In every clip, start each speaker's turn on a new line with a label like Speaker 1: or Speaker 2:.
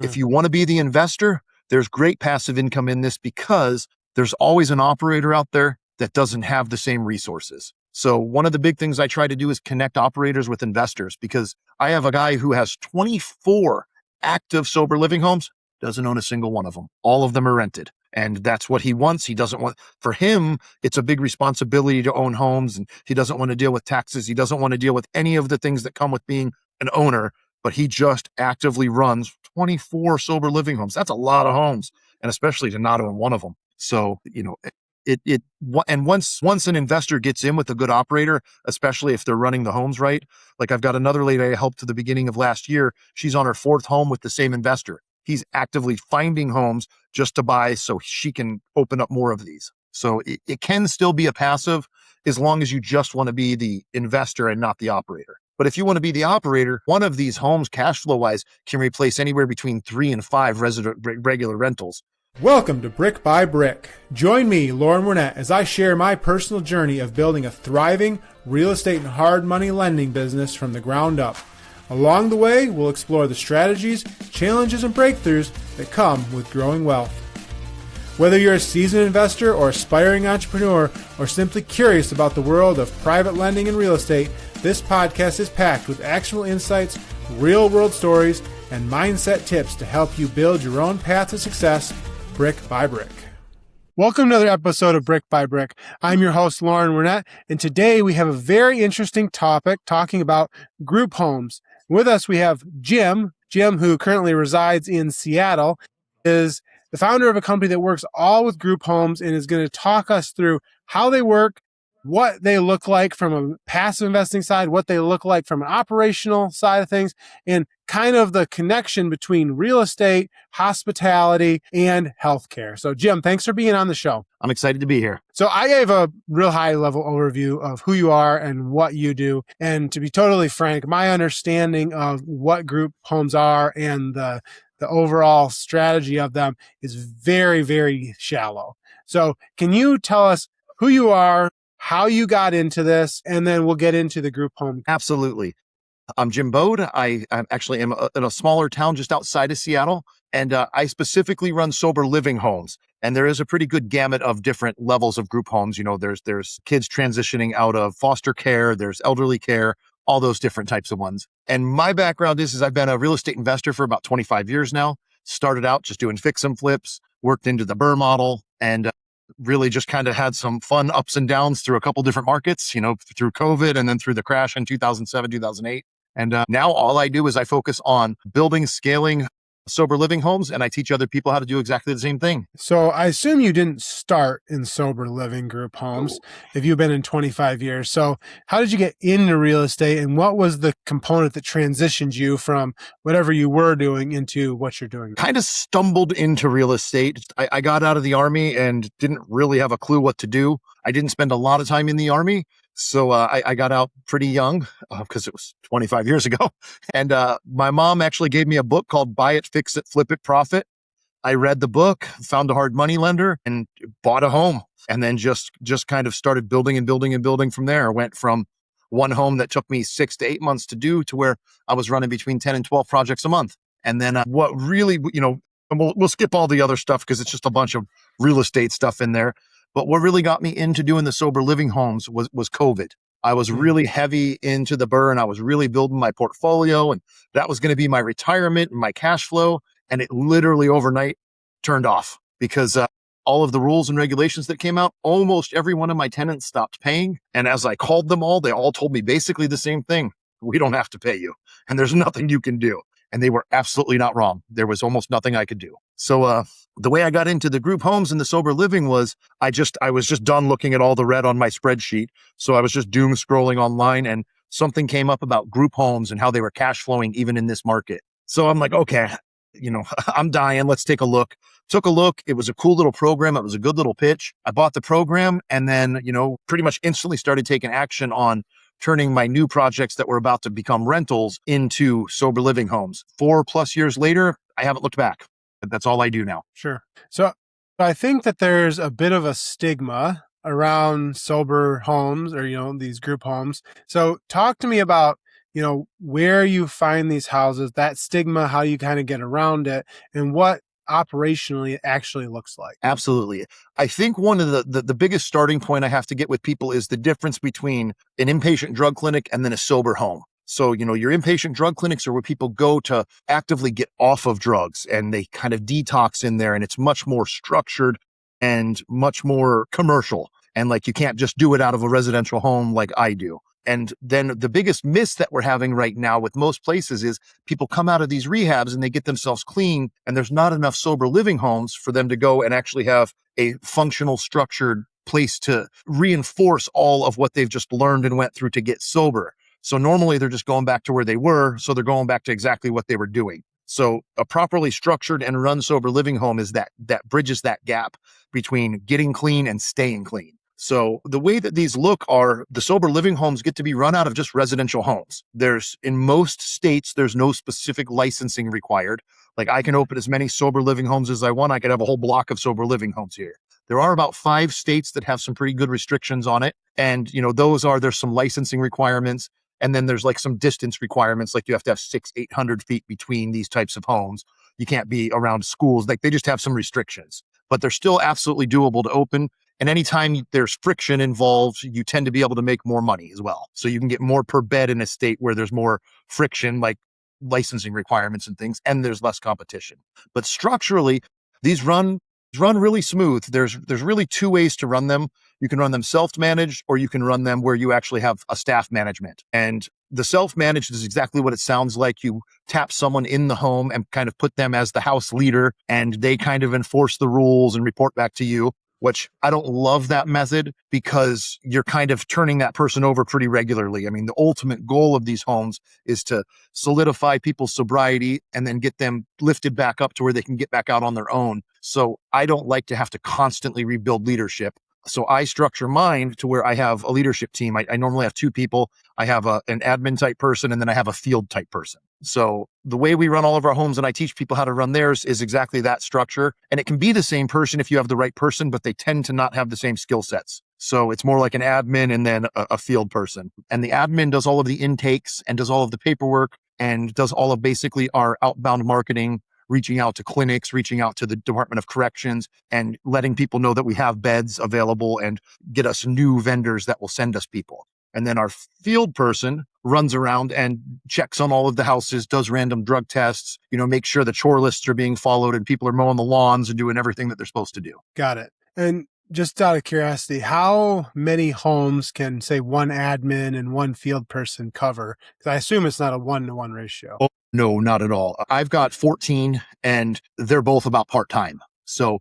Speaker 1: If you want to be the investor, there's great passive income in this because there's always an operator out there that doesn't have the same resources. So one of the big things I try to do is connect operators with investors, because I have a guy who has 24 active sober living homes, doesn't own a single one of them. All of them are rented. And that's what he wants. He doesn't want, for him, it's a big responsibility to own homes, and he doesn't want to deal with taxes. He doesn't want to deal with any of the things that come with being an owner, but he just actively runs 24 sober living homes. That's a lot of homes, and especially to not own one of them. So, and once an investor gets in with a good operator, especially if they're running the homes right, like I've got another lady I helped to the beginning of last year. She's on her 4th home with the same investor. He's actively finding homes just to buy so she can open up more of these. So it can still be a passive as long as you just want to be the investor and not the operator. But if you want to be the operator, one of these homes, cash flow wise, can replace anywhere between 3 and 5 regular rentals.
Speaker 2: Welcome to Brick by Brick. Join me, Lauren Wernette, as I share my personal journey of building a thriving real estate and hard money lending business from the ground up. Along the way, we'll explore the strategies, challenges, and breakthroughs that come with growing wealth. Whether you're a seasoned investor or aspiring entrepreneur, or simply curious about the world of private lending and real estate, this podcast is packed with actionable insights, real-world stories, and mindset tips to help you build your own path to success, brick by brick. Welcome to another episode of Brick by Brick. I'm your host, Lauren Wernette, and today we have a very interesting topic talking about group homes. With us, we have Jim. Jim, who currently resides in Seattle, is the founder of a company that works all with group homes and is going to talk us through how they work, what they look like from a passive investing side, what they look like from an operational side of things, and kind of the connection between real estate, hospitality, and healthcare. So, Jim, thanks for being on the show.
Speaker 1: I'm excited to be here.
Speaker 2: So I gave a real high-level overview of who you are and what you do. And to be totally frank, my understanding of what group homes are and the overall strategy of them is very, very shallow. So can you tell us who you are, how you got into this, and then we'll get into the group home?
Speaker 1: Absolutely. I'm Jim Boad. I actually am in a smaller town just outside of Seattle, and I specifically run sober living homes. And there is a pretty good gamut of different levels of group homes. You know, there's kids transitioning out of foster care, there's elderly care, all those different types of ones. And my background is I've been a real estate investor for about 25 years now. Started out just doing fix and flips, worked into the BRRRR model, and really just kind of had some fun ups and downs through a couple different markets, you know, through COVID and then through the crash in 2007, 2008. And now all I do is I focus on building, scaling sober living homes, and I teach other people how to do exactly the same thing.
Speaker 2: So I assume you didn't start in sober living group homes if you've been in 25 years. So how did you get into real estate, and what was the component that transitioned you from whatever you were doing into what you're doing now?
Speaker 1: Kind of stumbled into real estate. I got out of the Army and didn't really have a clue what to do. I didn't spend a lot of time in the Army. So I got out pretty young because it was 25 years ago. And my mom actually gave me a book called Buy It, Fix It, Flip It, Profit. I read the book, found a hard money lender, and bought a home. And then just kind of started building and building and building from there. I went from one home that took me 6 to 8 months to do to where I was running between 10 and 12 projects a month. And then what really, and we'll skip all the other stuff because it's just a bunch of real estate stuff in there. But what really got me into doing the sober living homes was COVID. I was really heavy into the BRRRR, and I was really building my portfolio, and that was going to be my retirement and my cash flow. And it literally overnight turned off because all of the rules and regulations that came out, almost every one of my tenants stopped paying. And as I called them all, they all told me basically the same thing. We don't have to pay you, and there's nothing you can do. And they were absolutely not wrong. There was almost nothing I could do. So the way I got into the group homes and the sober living was I was just done looking at all the red on my spreadsheet. So I was just doom scrolling online, and something came up about group homes and how they were cash flowing even in this market. So I'm like, okay, I'm dying. Let's take a look. Took a look. It was a cool little program. It was a good little pitch. I bought the program and then, pretty much instantly started taking action on turning my new projects that were about to become rentals into sober living homes. 4+ years later, I haven't looked back. That's all I do now.
Speaker 2: Sure. So I think that there's a bit of a stigma around sober homes or, these group homes. So talk to me about where you find these houses, that stigma, how you kind of get around it, and what operationally it actually looks like.
Speaker 1: Absolutely. I think one of the biggest starting point I have to get with people is the difference between an inpatient drug clinic and then a sober home. So, your inpatient drug clinics are where people go to actively get off of drugs and they kind of detox in there, and it's much more structured and much more commercial. And like, you can't just do it out of a residential home like I do. And then the biggest miss that we're having right now with most places is people come out of these rehabs and they get themselves clean, and there's not enough sober living homes for them to go and actually have a functional, structured place to reinforce all of what they've just learned and went through to get sober. So normally they're just going back to where they were. So they're going back to exactly what they were doing. So a properly structured and run sober living home is that bridges that gap between getting clean and staying clean. So the way that these look are, the sober living homes get to be run out of just residential homes. In most states, there's no specific licensing required. Like, I can open as many sober living homes as I want. I could have a whole block of sober living homes here. There are about 5 states that have some pretty good restrictions on it. And, there's some licensing requirements. And then there's like some distance requirements, like you have to have 800 feet between these types of homes. You can't be around schools. Like, they just have some restrictions, but they're still absolutely doable to open. And anytime there's friction involved, you tend to be able to make more money as well. So you can get more per bed in a state where there's more friction, like licensing requirements and things, and there's less competition. But structurally, these run really smooth. There's really 2 ways to run them. You can run them self-managed, or you can run them where you actually have a staff management. And the self-managed is exactly what it sounds like. You tap someone in the home and kind of put them as the house leader, and they kind of enforce the rules and report back to you, which I don't love that method, because you're kind of turning that person over pretty regularly. I mean, the ultimate goal of these homes is to solidify people's sobriety and then get them lifted back up to where they can get back out on their own. So I don't like to have to constantly rebuild leadership. So I structure mine to where I have a leadership team. I normally have 2 people. I have an admin type person, and then I have a field type person. So the way we run all of our homes, and I teach people how to run theirs, is exactly that structure. And it can be the same person if you have the right person, but they tend to not have the same skill sets. So it's more like an admin and then a field person. And the admin does all of the intakes and does all of the paperwork and does all of basically our outbound marketing, reaching out to clinics, reaching out to the Department of Corrections, and letting people know that we have beds available and get us new vendors that will send us people. And then our field person runs around and checks on all of the houses, does random drug tests, make sure the chore lists are being followed and people are mowing the lawns and doing everything that they're supposed to do.
Speaker 2: Got it. And just out of curiosity, how many homes can, say, one admin and one field person cover? Because I assume it's not a 1-to-1 ratio.
Speaker 1: Oh, no, not at all. I've got 14, and they're both about part-time. So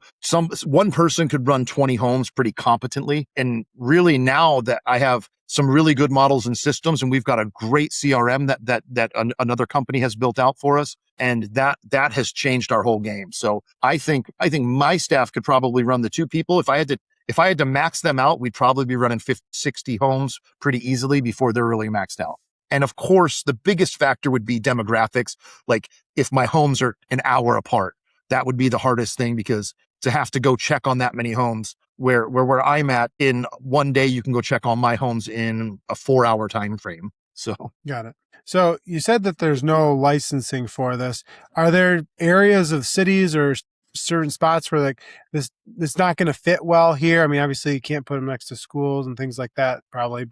Speaker 1: one person could run 20 homes pretty competently. And really, now that I have some really good models and systems, and we've got a great CRM that another company has built out for us, and that has changed our whole game. So I think my staff could probably run the 2 people. If I had to max them out, we'd probably be running 50, 60 homes pretty easily before they're really maxed out. And of course, the biggest factor would be demographics. Like, if my homes are an hour apart, that would be the hardest thing, because to have to go check on that many homes, where I'm at, in one day, you can go check on my homes in a 4-hour time frame. So
Speaker 2: got it. So you said that there's no licensing for this. Are there areas of cities or certain spots where, like, this not going to fit well here? I mean, obviously you can't put them next to schools and things like that, probably,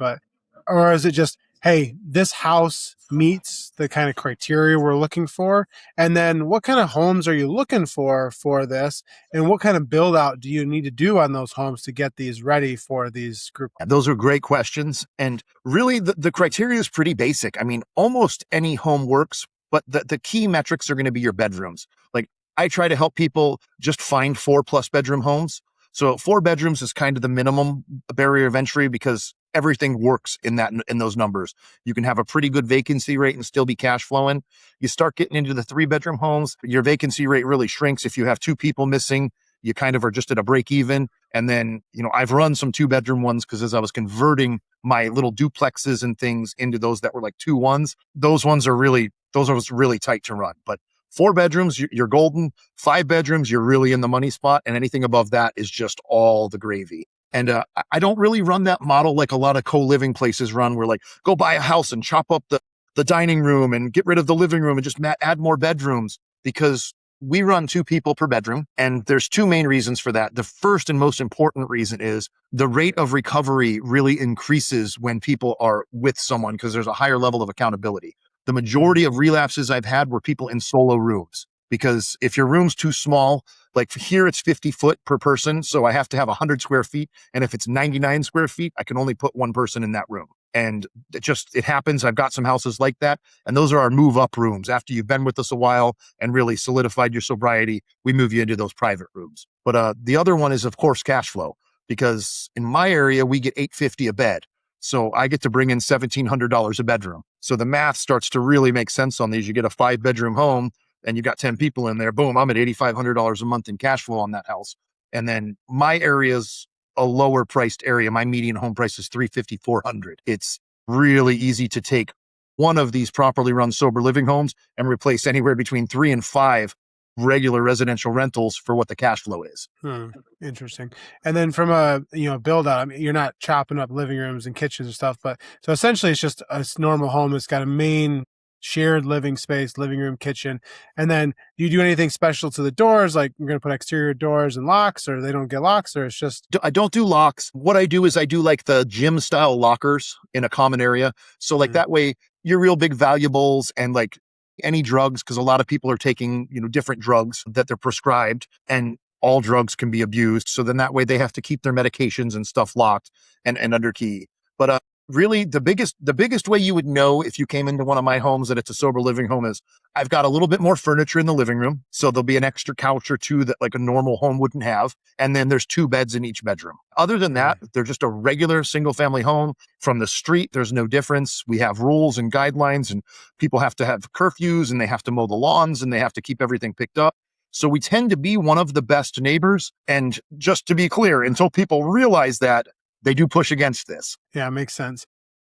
Speaker 2: or is it just, hey, this house meets the kind of criteria we're looking for? And then what kind of homes are you looking for this? And what kind of build out do you need to do on those homes to get these ready for these group?
Speaker 1: Those are great questions. And really, the criteria is pretty basic. I mean, almost any home works, but the key metrics are going to be your bedrooms. Like, I try to help people just find 4+ bedroom homes. So 4 bedrooms is kind of the minimum barrier of entry, because everything works in those numbers. You can have a pretty good vacancy rate and still be cash flowing. You start getting into the 3-bedroom homes, your vacancy rate really shrinks. If you have 2 people missing, you kind of are just at a break even. And then, I've run some 2-bedroom ones, because as I was converting my little duplexes and things into those that were like 2-1s, those are really tight to run. But 4 bedrooms, you're golden. 5 bedrooms, you're really in the money spot. And anything above that is just all the gravy. And I don't really run that model like a lot of co-living places run, where, like, go buy a house and chop up the the dining room and get rid of the living room and just add more bedrooms, because we run 2 people per bedroom. And there's 2 main reasons for that. The first and most important reason is the rate of recovery really increases when people are with someone, because there's a higher level of accountability. The majority of relapses I've had were people in solo rooms, because if your room's too small, like here it's 50 foot per person, so I have to have 100 square feet. And if it's 99 square feet, I can only put 1 person in that room. And it happens. I've got some houses like that. And those are our move up rooms. After you've been with us a while and really solidified your sobriety, we move you into those private rooms. But the other one is, of course, cash flow, because in my area, we get $850 a bed. So I get to bring in $1,700 a bedroom. So the math starts to really make sense on these. You get a 5-bedroom home and you got 10 people in there. Boom, I'm at $8,500 a month in cash flow on that house. And then my area's a lower priced area. My median home price is $350, $400. It's really easy to take one of these properly run sober living homes and replace anywhere between 3 and 5 regular residential rentals for what the cash flow is.
Speaker 2: Interesting. And then from a build out, I mean, you're not chopping up living rooms and kitchens and stuff, but so essentially it's just a normal home that's got a main shared living space, living room, kitchen. And then do you do anything special to the doors? Like we're going to put exterior doors and locks, or they don't get locks, or it's just...
Speaker 1: I don't do locks. What I do is I do like the gym style lockers in a common area. So like that way your real big valuables and like any drugs, because a lot of people are taking, different drugs that they're prescribed, and all drugs can be abused. So then that way they have to keep their medications and stuff locked and under key. But really the biggest way you would know if you came into one of my homes that it's a sober living home is I've got a little bit more furniture in the living room. So there'll be an extra couch or 2 that like a normal home wouldn't have. And then there's 2 beds in each bedroom. Other than that, they're just a regular single family home. From the street, there's no difference. We have rules and guidelines, and people have to have curfews, and they have to mow the lawns, and they have to keep everything picked up. So we tend to be one of the best neighbors. And just to be clear, until people realize that, they do push against this.
Speaker 2: Yeah, makes sense.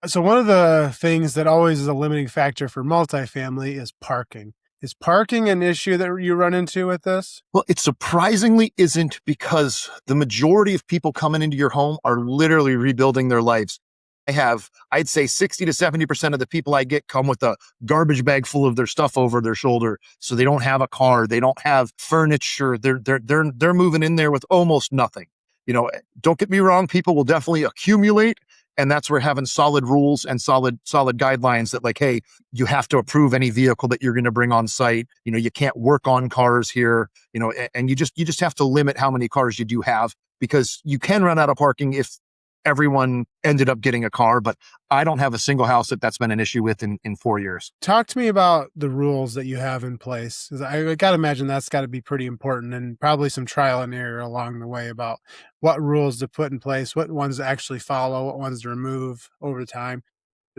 Speaker 2: So one of the things that always is a limiting factor for multifamily is parking. Is parking an issue that you run into with this?
Speaker 1: Well, it surprisingly isn't, because the majority of people coming into your home are literally rebuilding their lives. I'd say 60 to 70% of the people I get come with a garbage bag full of their stuff over their shoulder. So they don't have a car. They don't have furniture. They're moving in there with almost nothing. Don't get me wrong, people will definitely accumulate. And that's where having solid rules and solid guidelines that like, hey, you have to approve any vehicle that you're going to bring on site. You can't work on cars here, and you just have to limit how many cars you do have, because you can run out of parking if everyone ended up getting a car. But I don't have a single house that's been an issue with in 4 years.
Speaker 2: Talk to me about the rules that you have in place. 'Cause I got to imagine that's got to be pretty important, and probably some trial and error along the way about what rules to put in place, what ones to actually follow, what ones to remove over time.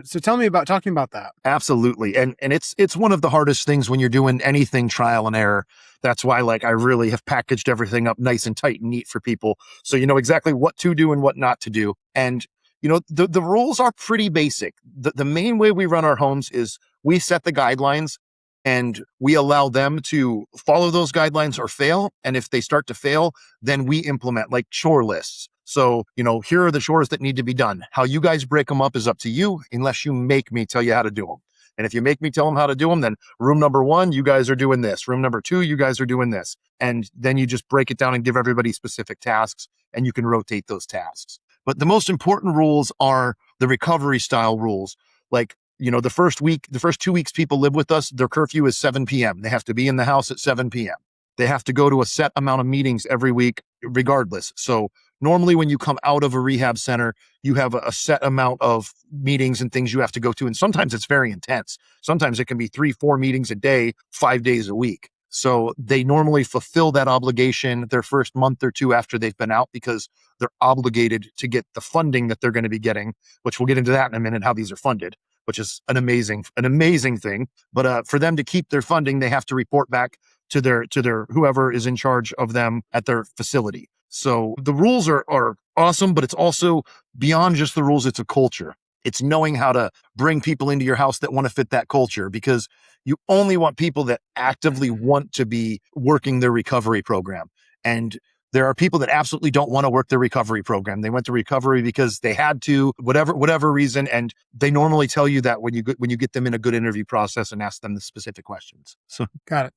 Speaker 2: So talking about that.
Speaker 1: Absolutely. And it's one of the hardest things when you're doing anything trial and error. That's why like I really have packaged everything up nice and tight and neat for people, so you know exactly what to do and what not to do. And the rules are pretty basic. The main way we run our homes is we set the guidelines and we allow them to follow those guidelines or fail. And if they start to fail, then we implement like chore lists. So, here are the chores that need to be done. How you guys break them up is up to you, unless you make me tell you how to do them. And if you make me tell them how to do them, then room number 1, you guys are doing this. Room number 2, you guys are doing this. And then you just break it down and give everybody specific tasks, and you can rotate those tasks. But the most important rules are the recovery style rules. Like, the first 2 weeks people live with us, their curfew is 7 p.m. They have to be in the house at 7 p.m. They have to go to a set amount of meetings every week, regardless. So normally when you come out of a rehab center, you have a set amount of meetings and things you have to go to. And sometimes it's very intense. Sometimes it can be 3-4 meetings a day, 5 days a week. So they normally fulfill that obligation their first month or 2 after they've been out, because they're obligated to get the funding that they're going to be getting, which we'll get into that in a minute, how these are funded, which is an amazing thing. But for them to keep their funding, they have to report back to their whoever is in charge of them at their facility. So the rules are awesome, but it's also beyond just the rules. It's a culture. It's knowing how to bring people into your house that want to fit that culture, because you only want people that actively want to be working their recovery program. And There are people that absolutely don't want to work the recovery program. They went to recovery because they had to, whatever reason, and they normally tell you that when you get them in a good interview process and ask them the specific questions. So
Speaker 2: Got it.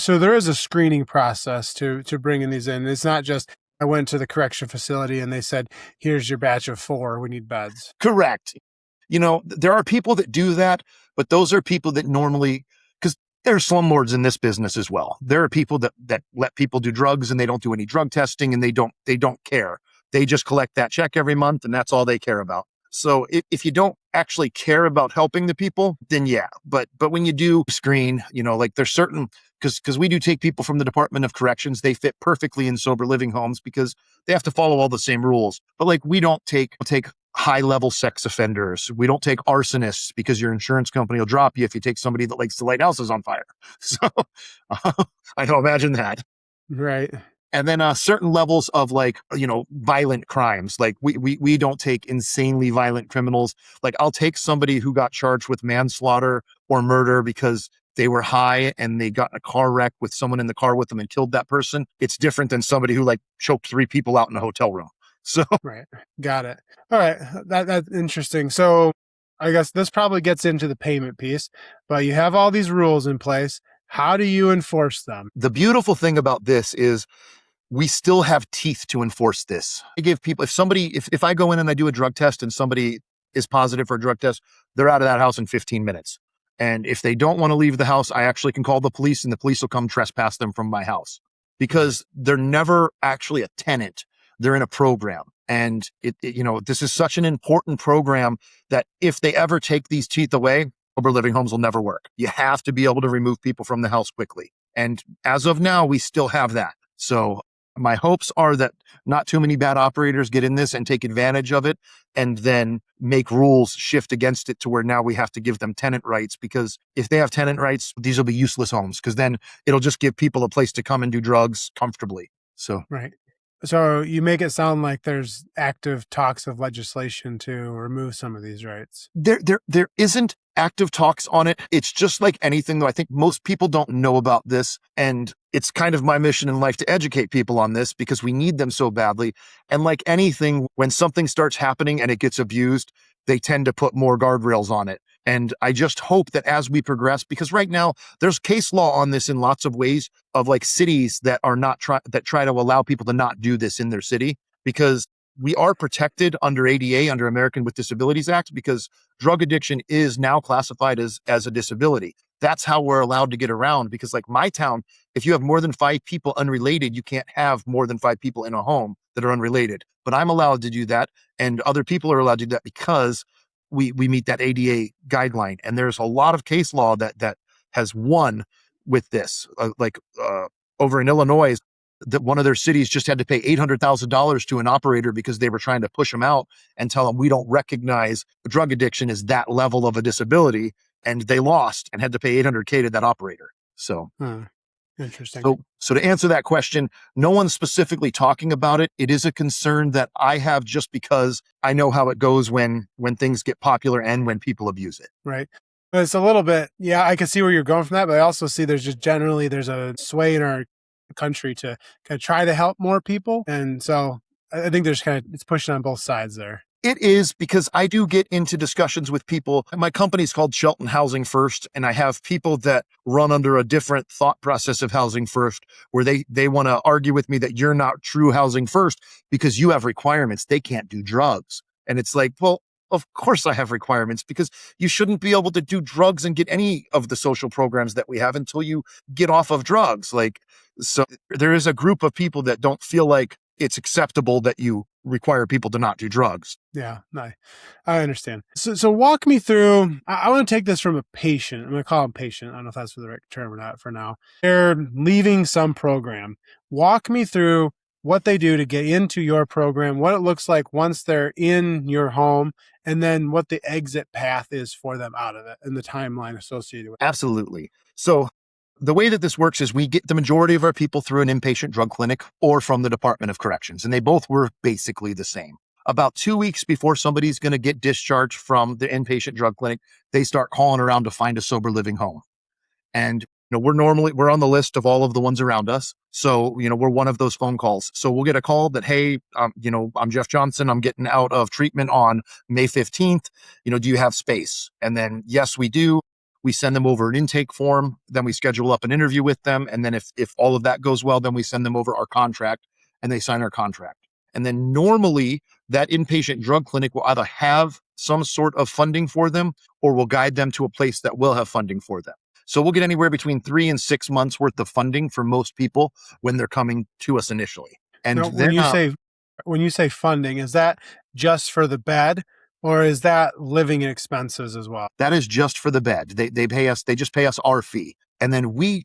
Speaker 2: So there is a screening process to bringing these in. It's not just I went to the correction facility and they said, "Here's your batch of 4. We need beds."
Speaker 1: correct. There are people that do that, but those are people that normally, because there are slumlords in this business as well. There are people that let people do drugs and they don't do any drug testing and they don't care. They just collect that check every month and that's all they care about. So if you don't actually care about helping the people, then yeah. But when you do screen, like there's certain, because we do take people from the Department of Corrections, they fit perfectly in sober living homes because they have to follow all the same rules. But like we don't take high-level sex offenders. We don't take arsonists because your insurance company will drop you if you take somebody that likes to light houses on fire. So I don't imagine that.
Speaker 2: Right.
Speaker 1: And then certain levels of violent crimes. Like we don't take insanely violent criminals. Like I'll take somebody who got charged with manslaughter or murder because they were high and they got in a car wreck with someone in the car with them and killed that person. It's different than somebody who choked 3 people out in a hotel room. So
Speaker 2: Right. Got it. All right. That's interesting. So I guess this probably gets into the payment piece, but you have all these rules in place. How do you enforce them?
Speaker 1: the beautiful thing about this is we still have teeth to enforce this. I give people, if I go in and I do a drug test and somebody is positive for a drug test, they're out of that house in 15 minutes. And if they don't want to leave the house, I actually can call the police and the police will come trespass them from my house because they're never actually a tenant. They're in a program. And this is such an important program that if they ever take these teeth away, sober living homes will never work. You have to be able to remove people from the house quickly. And as of now, we still have that. So my hopes are that not too many bad operators get in this and take advantage of it and then make rules shift against it to where now we have to give them tenant rights, because if they have tenant rights, these will be useless homes because then it'll just give people a place to come and do drugs comfortably. So
Speaker 2: Right. So you make it sound like there's active talks of legislation to remove some of these rights.
Speaker 1: there isn't active talks on it. It's just like anything, though. I think most people don't know about this, and it's kind of my mission in life to educate people on this because we need them so badly. And like anything, when something starts happening and it gets abused, they tend to put more guardrails on it. And I just hope that as we progress, because right now there's case law on this in lots of ways of like cities that are not that try to allow people to not do this in their city, because we are protected under ADA, under American with Disabilities Act, because drug addiction is now classified as a disability. That's how we're allowed to get around, because like my town, if you have more than 5 people unrelated, you can't have more than 5 people in a home that are unrelated. But I'm allowed to do that, and other people are allowed to do that because we meet that ADA guideline. And there's a lot of case law that has won with this. Over in Illinois, that one of their cities just had to pay $800,000 to an operator because they were trying to push them out and tell them we don't recognize drug addiction as that level of a disability, and they lost and had to pay $800K to that operator. So
Speaker 2: Interesting.
Speaker 1: So to answer that question, no one's specifically talking about it. It is a concern that I have just because I know how it goes when things get popular and when people abuse it.
Speaker 2: Right. But it's a little bit, yeah, I can see where you're going from that, but I also see there's a sway in our country to kind of try to help more people. And so I think it's pushing on both sides there.
Speaker 1: It is, because I do get into discussions with people. My company's called Shelton Housing First, and I have people that run under a different thought process of Housing First, where they want to argue with me that you're not true Housing First because you have requirements. They can't do drugs. And it's like, well, of course I have requirements, because you shouldn't be able to do drugs and get any of the social programs that we have until you get off of drugs. So there is a group of people that don't feel like it's acceptable that you require people to not do drugs.
Speaker 2: Yeah, I understand. So walk me through, I want to take this from a patient. I'm going to call him patient. I don't know if that's the right term or not for now. They're leaving some program. Walk me through what they do to get into your program, what it looks like once they're in your home, and then what the exit path is for them out of it and the timeline associated with it.
Speaker 1: Absolutely. So the way that this works is we get the majority of our people through an inpatient drug clinic or from the Department of Corrections, and they both work basically the same. About 2 weeks before somebody's going to get discharged from the inpatient drug clinic, they start calling around to find a sober living home. And We're on the list of all of the ones around us. So, we're one of those phone calls. So we'll get a call that, hey, I'm Jeff Johnson. I'm getting out of treatment on May 15th. Do you have space? And then, yes, we do. We send them over an intake form. Then we schedule up an interview with them. And then if all of that goes well, then we send them over our contract and they sign our contract. And then normally that inpatient drug clinic will either have some sort of funding for them or will guide them to a place that will have funding for them. So we'll get anywhere between 3 and 6 months worth of funding for most people when they're coming to us initially. And
Speaker 2: Now,
Speaker 1: then
Speaker 2: when you say funding, is that just for the bed, or is that living expenses as well?
Speaker 1: that is just for the bed. They pay us. They just pay us our fee, and then we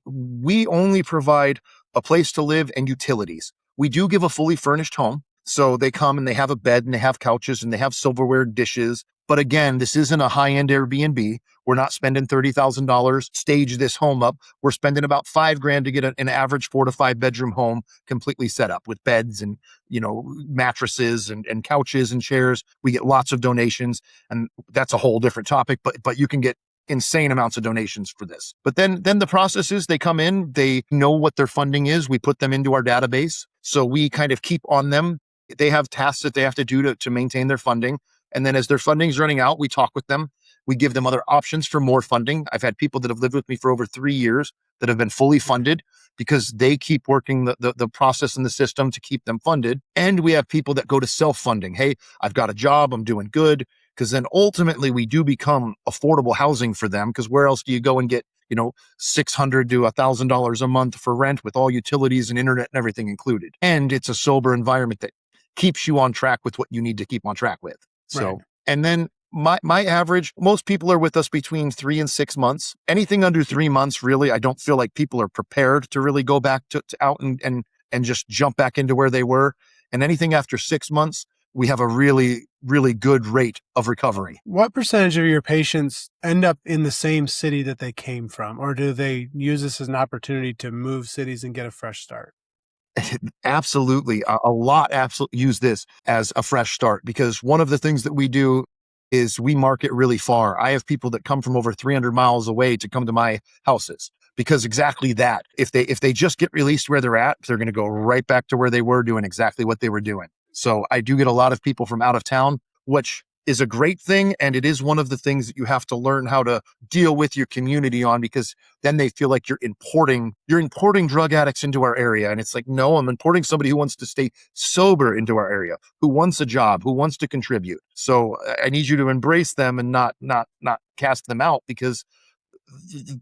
Speaker 1: only provide a place to live and utilities. We do give a fully furnished home, so they come and they have a bed and they have couches and they have silverware, dishes. But again, this isn't a high-end Airbnb. We're not spending $30,000 stage this home up. We're spending about $5,000 to get an average 4 to 5 bedroom home completely set up with beds and mattresses and couches and chairs. We get lots of donations, and that's a whole different topic. But you can get insane amounts of donations for this. But then the process is they come in, they know what their funding is. We put them into our database, so we kind of keep on them. They have tasks that they have to do to maintain their funding. And then as their funding's running out, we talk with them. We give them other options for more funding. I've had people that have lived with me for over 3 years that have been fully funded because they keep working the process in the system to keep them funded. And we have people that go to self-funding. Hey, I've got a job. I'm doing good. Because then ultimately we do become affordable housing for them. Because where else do you go and get, $600 to $1,000 a month for rent with all utilities and internet and everything included? And it's a sober environment that keeps you on track with what you need to keep on track with. So,
Speaker 2: Right.
Speaker 1: And then my average, most people are with us between 3 and 6 months. Anything under 3 months, really, I don't feel like people are prepared to really go back to out and just jump back into where they were. And anything after 6 months, we have a really, really good rate of recovery.
Speaker 2: What percentage of your patients end up in the same city that they came from, or do they use this as an opportunity to move cities and get a fresh start?
Speaker 1: Absolutely. A lot absolutely use this as a fresh start, because one of the things that we do is we market really far. I have people that come from over 300 miles away to come to my houses because exactly that. If they just get released where they're at, they're going to go right back to where they were doing exactly what they were doing. So I do get a lot of people from out of town, which is a great thing. And it is one of the things that you have to learn how to deal with your community on, because then they feel like you're importing drug addicts into our area. And it's like, no, I'm importing somebody who wants to stay sober into our area, who wants a job, who wants to contribute. So I need you to embrace them and not cast them out, because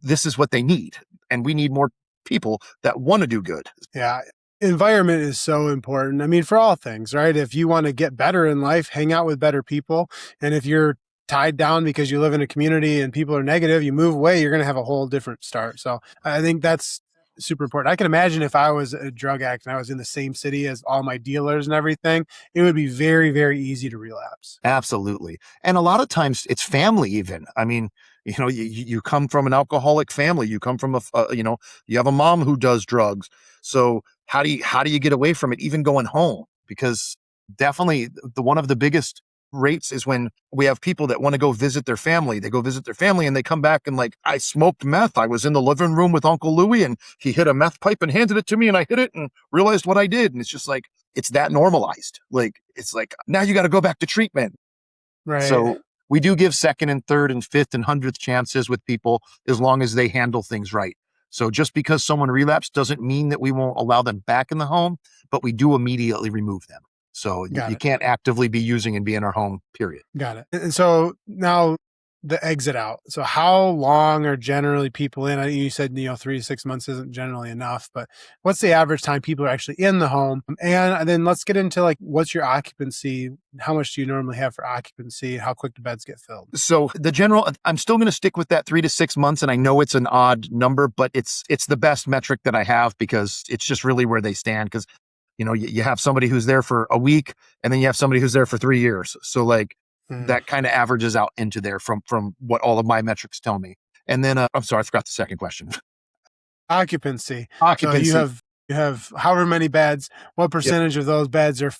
Speaker 1: this is what they need. And we need more people that want to do good.
Speaker 2: Yeah. Environment is so important. I mean, for all things, right? If you want to get better in life, hang out with better people. And if you're tied down because you live in a community and people are negative, you move away, you're going to have a whole different start. So I think that's super important. I can imagine if I was a drug addict and I was in the same city as all my dealers and everything, it would be very, very easy to relapse.
Speaker 1: Absolutely. And a lot of times it's family even. I mean, you come from an alcoholic family. You come from you have a mom who does drugs. So how do you get away from it, even going home? Because definitely one of the biggest rates is when we have people that want to go visit their family. They go visit their family and they come back and like, I smoked meth. I was in the living room with Uncle Louie and he hit a meth pipe and handed it to me and I hit it and realized what I did. And it's just like, it's that normalized. Like, it's like, now you got to go back to treatment.
Speaker 2: Right.
Speaker 1: So we do give second and third and fifth and 100th chances with people as long as they handle things right. So just because someone relapsed doesn't mean that we won't allow them back in the home, but we do immediately remove them. So you can't actively be using and be in our home, period.
Speaker 2: Got it. And so now the exit out. So how long are generally people in? You said, 3 to 6 months isn't generally enough, but what's the average time people are actually in the home? And then let's get into like, what's your occupancy? How much do you normally have for occupancy? How quick do beds get filled?
Speaker 1: So I'm still going to stick with that 3 to 6 months. And I know it's an odd number, but it's the best metric that I have because it's just really where they stand. Because, you have somebody who's there for a week and then you have somebody who's there for 3 years. So like, that kind of averages out into there from what all of my metrics tell me. And then, I'm sorry, I forgot the second question.
Speaker 2: Occupancy.
Speaker 1: Occupancy.
Speaker 2: So you have however many beds. What percentage of those beds are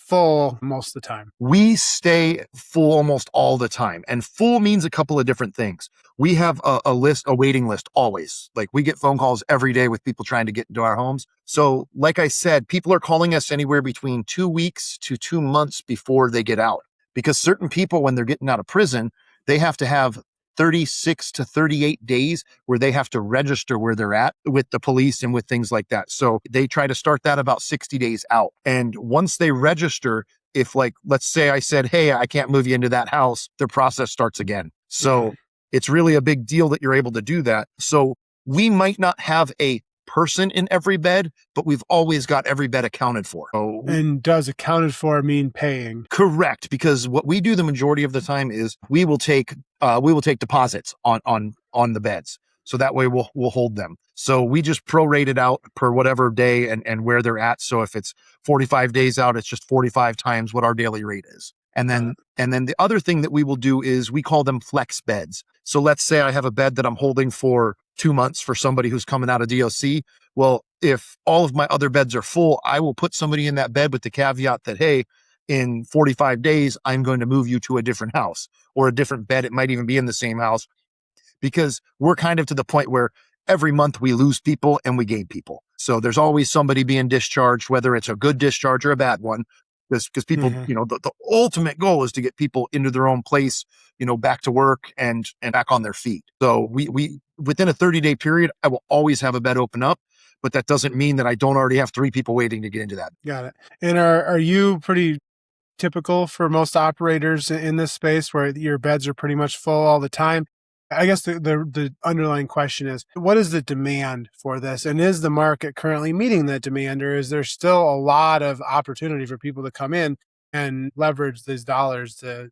Speaker 2: full most of the time?
Speaker 1: We stay full almost all the time. And full means a couple of different things. We have a waiting list always. Like we get phone calls every day with people trying to get into our homes. So like I said, people are calling us anywhere between 2 weeks to 2 months before they get out. Because certain people, when they're getting out of prison, they have to have 36 to 38 days where they have to register where they're at with the police and with things like that. So they try to start that about 60 days out. And once they register, if like, let's say I said, hey, I can't move you into that house, the process starts again. So it's really a big deal that you're able to do that. So we might not have a person in every bed, but we've always got every bed accounted for. So,
Speaker 2: And does accounted for mean paying?
Speaker 1: correct, because what we do the majority of the time is we will take deposits on the beds. So that way we'll hold them. So we just prorate it out per whatever day and where they're at. So if it's 45 days out, it's just 45 times what our daily rate is. And then the other thing that we will do is we call them flex beds. So let's say I have a bed that I'm holding for 2 months for somebody who's coming out of DOC. Well, if all of my other beds are full, I will put somebody in that bed with the caveat that, hey, in 45 days, I'm going to move you to a different house or a different bed. It might even be in the same house, because we're kind of to the point where every month we lose people and we gain people. So there's always somebody being discharged, whether it's a good discharge or a bad one, because people, the ultimate goal is to get people into their own place, back to work and back on their feet. So we within a 30-day period, I will always have a bed open up, but that doesn't mean that I don't already have 3 people waiting to get into that.
Speaker 2: Got it. And are you pretty typical for most operators in this space where your beds are pretty much full all the time? I guess the underlying question is, what is the demand for this? And is the market currently meeting that demand, or is there still a lot of opportunity for people to come in and leverage these dollars to,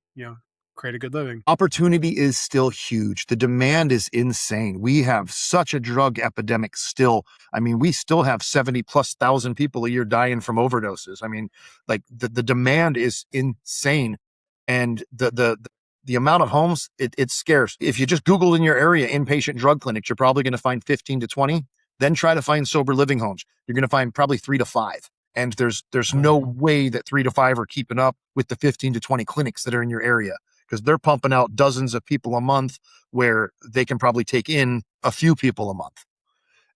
Speaker 2: create a good living?
Speaker 1: Opportunity is still huge. The demand is insane. We have such a drug epidemic still. I mean, we still have 70,000+ people a year dying from overdoses. I mean, like the demand is insane. And the amount of homes, it's scarce. If you just Google in your area inpatient drug clinics, you're probably going to find 15 to 20. Then try to find sober living homes. You're going to find probably 3 to 5. And there's no way that 3 to 5 are keeping up with the 15 to 20 clinics that are in your area, because they're pumping out dozens of people a month where they can probably take in a few people a month.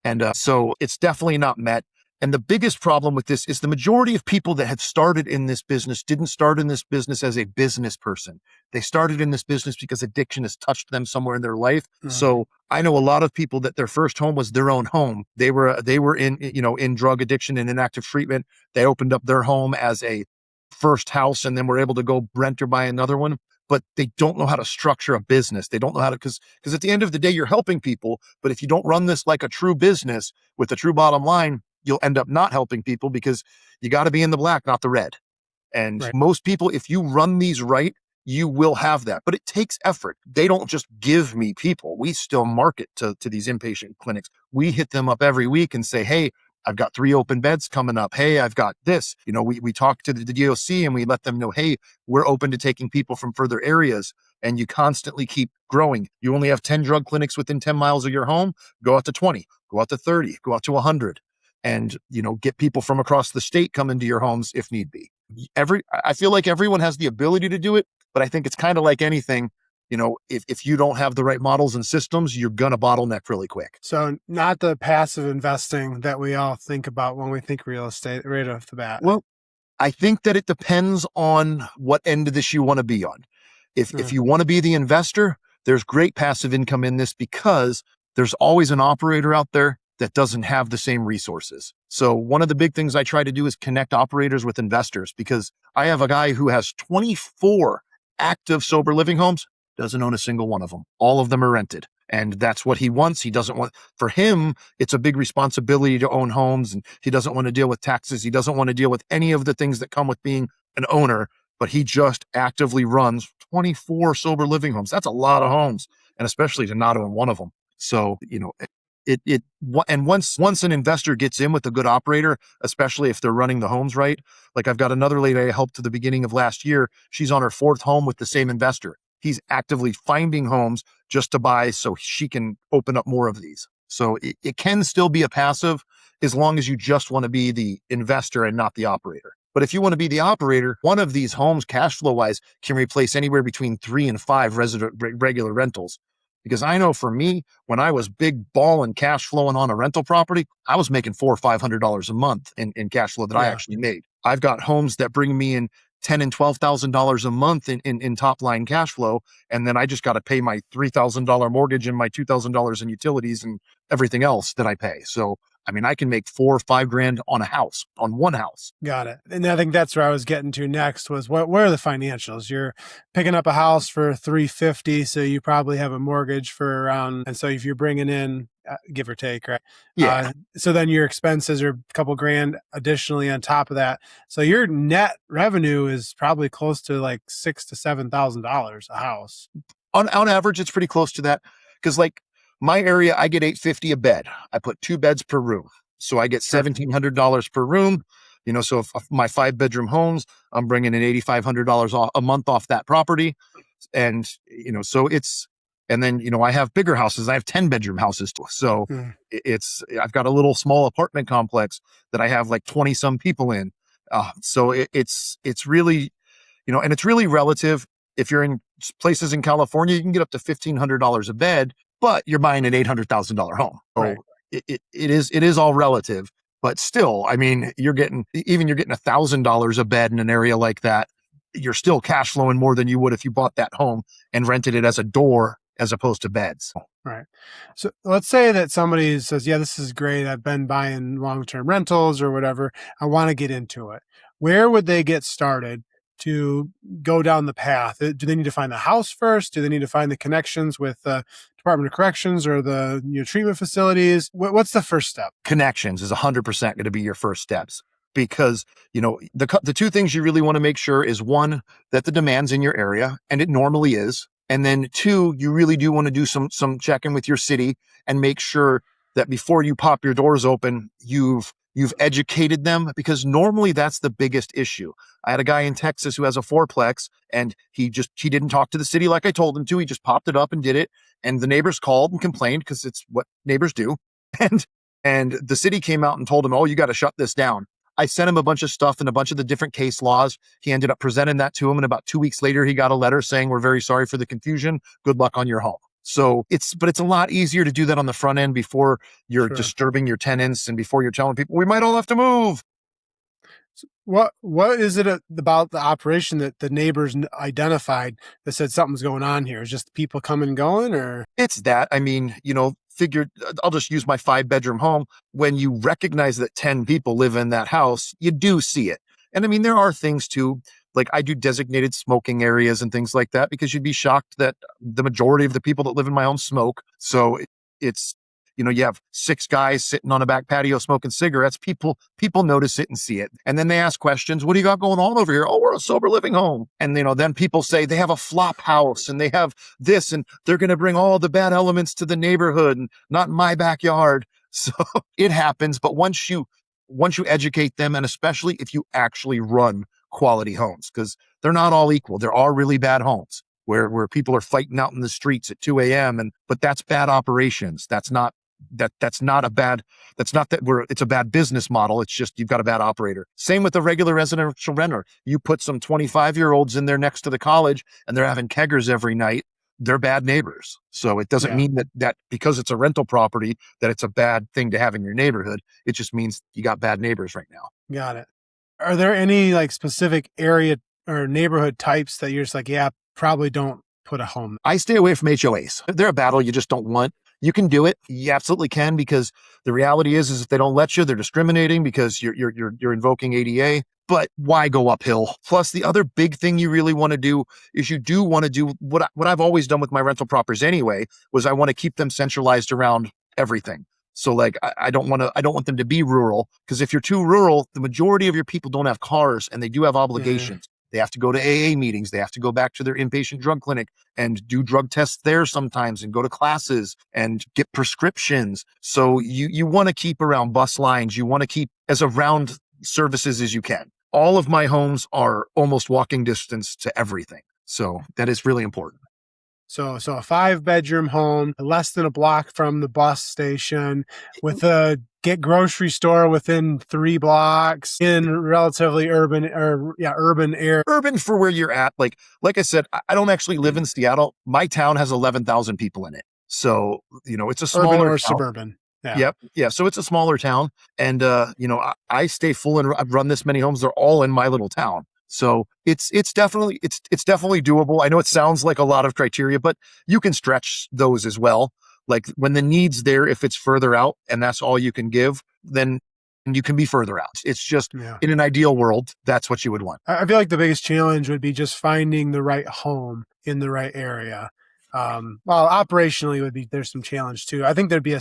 Speaker 1: And so it's definitely not met. And the biggest problem with this is the majority of people that have started in this business didn't start in this business as a business person. They started in this business because addiction has touched them somewhere in their life. So I know a lot of people that their first home was their own home. They were in drug addiction and in active treatment. They opened up their home as a first house and then were able to go rent or buy another one. But they don't know how to structure a business. They don't know how to, because at the end of the day, you're helping people. But if you don't run this like a true business with a true bottom line, you'll end up not helping people, because you got to be in the black, not the red. And most people, if you run these right, you will have that. But it takes effort. They don't just give me people. We still market to these inpatient clinics. We hit them up every week and say, hey, I've got 3 open beds coming up. Hey, I've got this. We talk to the DOC and we let them know, hey, we're open to taking people from further areas. And you constantly keep growing. You only have 10 drug clinics within 10 miles of your home. Go out to 20, go out to 30, go out to 100. And, get people from across the state come into your homes if need be. I feel like everyone has the ability to do it, but I think it's kind of like anything. If you don't have the right models and systems, you're going to bottleneck really quick.
Speaker 2: So not the passive investing that we all think about when we think real estate right off the bat.
Speaker 1: Well, I think that it depends on what end of this you want to be on. If you want to be the investor, there's great passive income in this, because there's always an operator out there that doesn't have the same resources. So one of the big things I try to do is connect operators with investors, because I have a guy who has 24 active sober living homes, doesn't own a single one of them. All of them are rented. And that's what he wants. He doesn't want, for him, it's a big responsibility to own homes, and he doesn't want to deal with taxes. He doesn't want to deal with any of the things that come with being an owner, but he just actively runs 24 sober living homes. That's a lot of homes, and especially to not own one of them. So, and once an investor gets in with a good operator, especially if they're running the homes right, like I've got another lady I helped to the beginning of last year. She's on her 4th home with the same investor. He's actively finding homes just to buy so she can open up more of these. So it can still be a passive as long as you just want to be the investor and not the operator. But if you want to be the operator, one of these homes, cash flow wise, can replace anywhere between 3 and 5 regular rentals. Because I know for me, when I was big balling cash flowing on a rental property, I was making $400 or $500 a month in cash flow that I actually made. I've got homes that bring me in $10,000 and $12,000 a month in top line cash flow. And then I just got to pay my $3,000 mortgage and my $2,000 in utilities and everything else that I pay. So, I mean, I can make 4 or 5 grand on one house.
Speaker 2: Got it. And I think that's where I was getting to next was what are the financials? You're picking up a house for $350, so you probably have a mortgage for around, and so if you're bringing in give or take, right?
Speaker 1: Yeah.
Speaker 2: So then your expenses are a couple grand additionally on top of that. So your net revenue is probably close to like $6,000 to $7,000 a house.
Speaker 1: On average, it's pretty close to that. Because like my area, I get $850 a bed. I put 2 beds per room. So I get $1,700 per room. So if my 5-bedroom homes, I'm bringing in $8,500 a month off that property. And, so and then, I have bigger houses. I have 10-bedroom houses too. So I've got a little small apartment complex that I have like 20 some people in. So it's really, and it's really relative. If you're in places in California, you can get up to $1,500 a bed, but you're buying an $800,000 home. So
Speaker 2: right.
Speaker 1: it is all relative, but still, I mean, you're getting $1,000 a bed in an area like that. You're still cash flowing more than you would if you bought that home and rented it as a door as opposed to beds.
Speaker 2: Right. So let's say that somebody says, yeah, this is great. I've been buying long-term rentals or whatever. I want to get into it. Where would they get started to go down the path? Do they need to find the house first? Do they need to find the connections with the Department of Corrections or the treatment facilities? What's the first step?
Speaker 1: Connections is 100% going to be your first steps. Because, the 2 things you really want to make sure is 1, that the demand's in your area, and it normally is. And then 2, you really do want to do some check-in with your city and make sure that before you pop your doors open, you've educated them, because normally that's the biggest issue. I had a guy in Texas who has a 4-plex, and he didn't talk to the city like I told him to. He just popped it up and did it. And the neighbors called and complained, because it's what neighbors do. And the city came out and told him, oh, you got to shut this down. I sent him a bunch of stuff and a bunch of the different case laws. He ended up presenting that to him. And about 2 weeks later, he got a letter saying, we're very sorry for the confusion. Good luck on your home. So it's a lot easier to do that on the front end before you're disturbing your tenants and before you're telling people we might all have to move.
Speaker 2: What is it about the operation that the neighbors identified that said something's going on here? Is just people coming and going, or?
Speaker 1: It's that. I mean, I'll just use my 5-bedroom home. When you recognize that 10 people live in that house, you do see it. And I mean, there are things too, like I do designated smoking areas and things like that, because you'd be shocked that the majority of the people that live in my home smoke. So it's, you have 6 guys sitting on a back patio smoking cigarettes. People notice it and see it. And then they ask questions. What do you got going on over here? Oh, we're a sober living home. And, then people say they have a flop house and they have this, and they're going to bring all the bad elements to the neighborhood and not in my backyard. So it happens. But once you educate them, and especially if you actually run quality homes, because they're not all equal. There are really bad homes where people are fighting out in the streets at 2 a.m. But that's bad operations. It's a bad business model. It's just, you've got a bad operator. Same with the regular residential renter. You put some 25-year-olds in there next to the college and they're having keggers every night. They're bad neighbors. So it doesn't mean that because it's a rental property, that it's a bad thing to have in your neighborhood. It just means you got bad neighbors right now.
Speaker 2: Got it. Are there any like specific area or neighborhood types that you're just like, yeah, probably don't put a home?
Speaker 1: I stay away from HOAs. They're a battle you just don't want. You can do it. You absolutely can, because the reality is if they don't let you, they're discriminating because you're invoking ADA. But why go uphill? Plus, the other big thing you really want to do is you do want to do what I've always done with my rental properties anyway, was I want to keep them centralized around everything. So like, I don't want them to be rural, because if you're too rural, the majority of your people don't have cars and they do have obligations. Yeah. They have to go to AA meetings. They have to go back to their inpatient drug clinic and do drug tests there sometimes, and go to classes and get prescriptions. So you want to keep around bus lines. You want to keep as around services as you can. All of my homes are almost walking distance to everything. So that is really important.
Speaker 2: So a 5-bedroom home, less than a block from the bus station, with a get grocery store within 3 blocks in relatively urban area.
Speaker 1: Urban for where you're at. Like I said, I don't actually live in Seattle. My town has 11,000 people in it. So, it's a
Speaker 2: Urban
Speaker 1: smaller
Speaker 2: or
Speaker 1: town.
Speaker 2: suburban. Yeah.
Speaker 1: Yep. Yeah. So it's a smaller town. And, I stay full and I've run this many homes. They're all in my little town. So it's definitely doable. I know it sounds like a lot of criteria, but you can stretch those as well. Like when the need's there, if it's further out and that's all you can give, then you can be further out. It's just
Speaker 2: Yeah.
Speaker 1: in an ideal world, that's what you would want.
Speaker 2: I feel like the biggest challenge would be just finding the right home in the right area. Well, operationally there's some challenge too. I think there'd be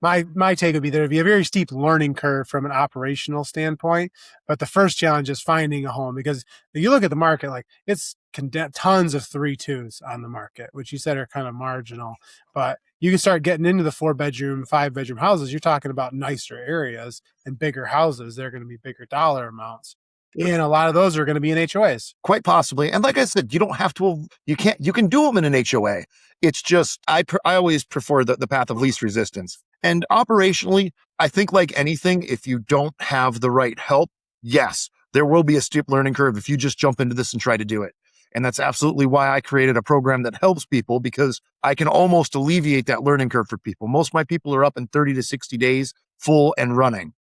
Speaker 2: my take would be there'd be a very steep learning curve from an operational standpoint. But the first challenge is finding a home, because if you look at the market, like it's tons of 3.2s on the market, which you said are kind of marginal, but you can start getting into the 4-bedroom, 5-bedroom houses. You're talking about nicer areas and bigger houses. They're going to be bigger dollar amounts. And a lot of those are going to be in HOAs.
Speaker 1: Quite possibly. And like I said, you don't have to, you can do them in an HOA. It's just, I always prefer the path of least resistance. And operationally, I think like anything, if you don't have the right help, yes, there will be a steep learning curve if you just jump into this and try to do it. And that's absolutely why I created a program that helps people, because I can almost alleviate that learning curve for people. Most of my people are up in 30 to 60 days, full and running.